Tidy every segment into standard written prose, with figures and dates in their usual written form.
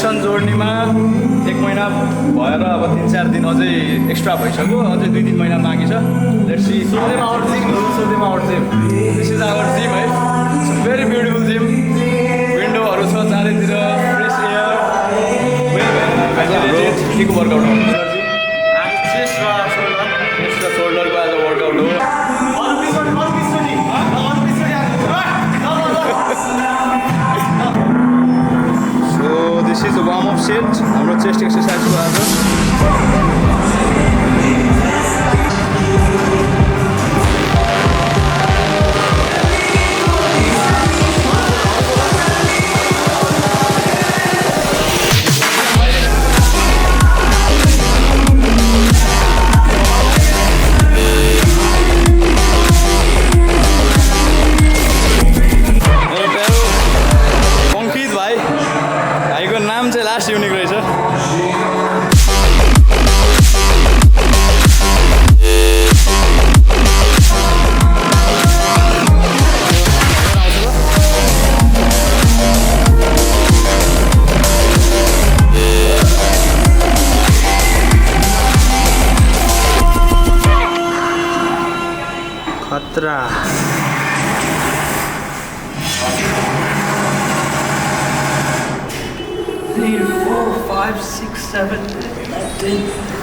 Session जोड्नेमा 1 महिना भएर अब 3-4 दिन अझै एक्स्ट्रा भइसक्यो अझै 2-3 महिना बाँकी छ let's see this is our gym है भेरी ब्युटिफुल जिम विन्डोहरू छ चारैतिर फ्रेस एयर के को वर्कआउट हो चेस्ट र सोल्डरको आज वर्कआउट हो so this is warm up set हाम्रो चेस्ट एक्सर्साइजको आज युनिक रहेछ खतरा 3, 4, 5, 6, 7, 8,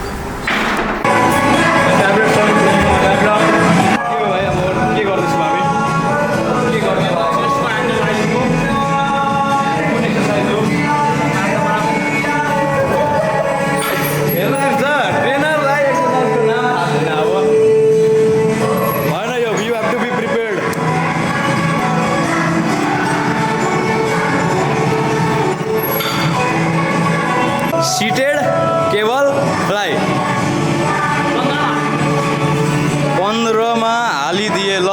सीटेड केवल फ्लाई 15 मा हालिदिए ल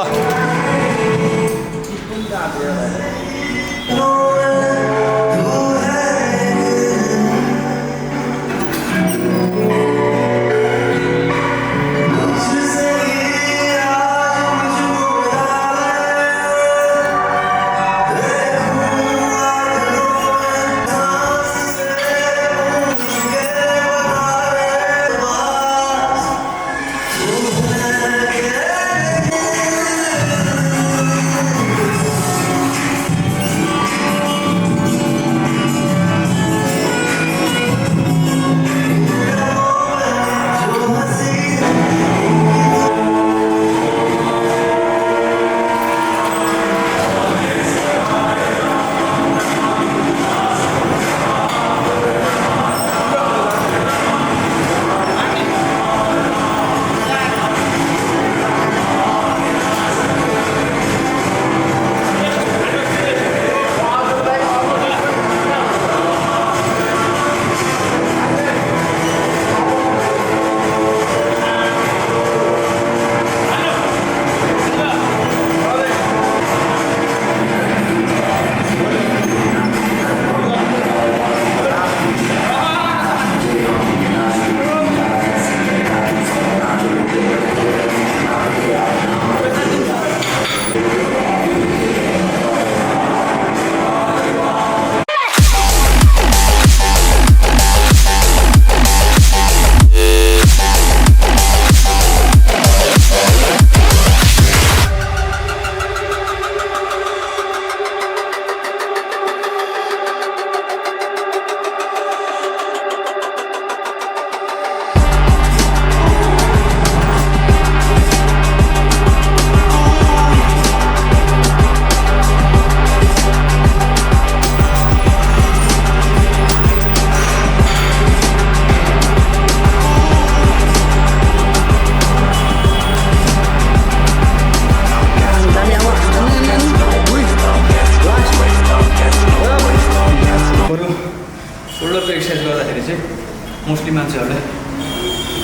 मोस्टली मान्छेहरूलाई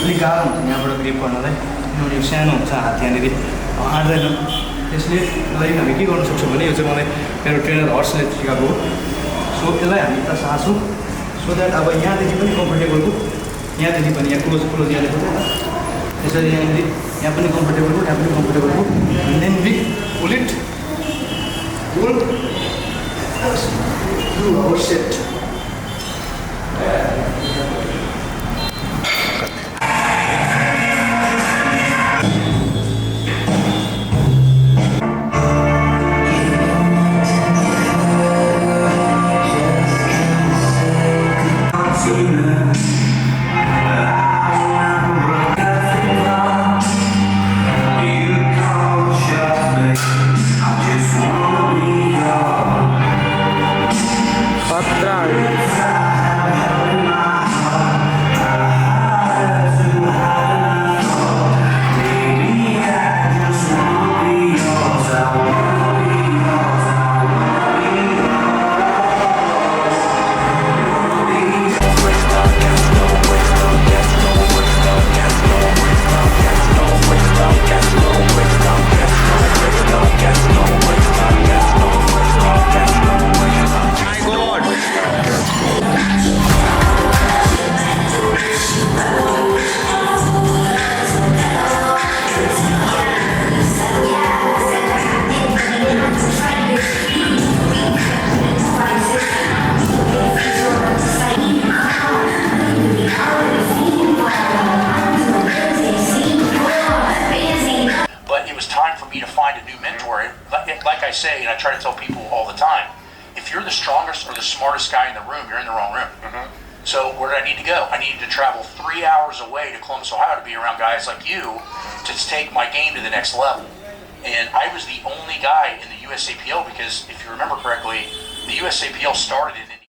अलिक गाह्रो हुन्छ यहाँबाट ग्रिप गर्नलाई किनभने यो सानो हुन्छ हात यहाँनिर आँट्दैन त्यसले लागि हामी के गर्न सक्छौँ भने यो चाहिँ मलाई मेरो ट्रेनर हर्सले सिकाएको हो सो यसलाई हामी यता सार्छौँ सो द्याट अब यहाँदेखि पनि कम्फर्टेबल हो यहाँदेखि पनि यहाँ क्लोज यहाँ देखाउँछ त्यसरी यहाँनिर यहाँ पनि कम्फर्टेबल हो यहाँ पनि कम्फर्टेबल हो then we pull it pull set and I try to tell people all the time, if you're the strongest or the smartest guy in the room, you're in the wrong room. Mm-hmm. So where did I need to go? I needed to travel 3 hours away to Columbus, Ohio to be around guys like you to take my game to the next level. And I was the only guy in the USAPL because, if you remember correctly, the USAPL started in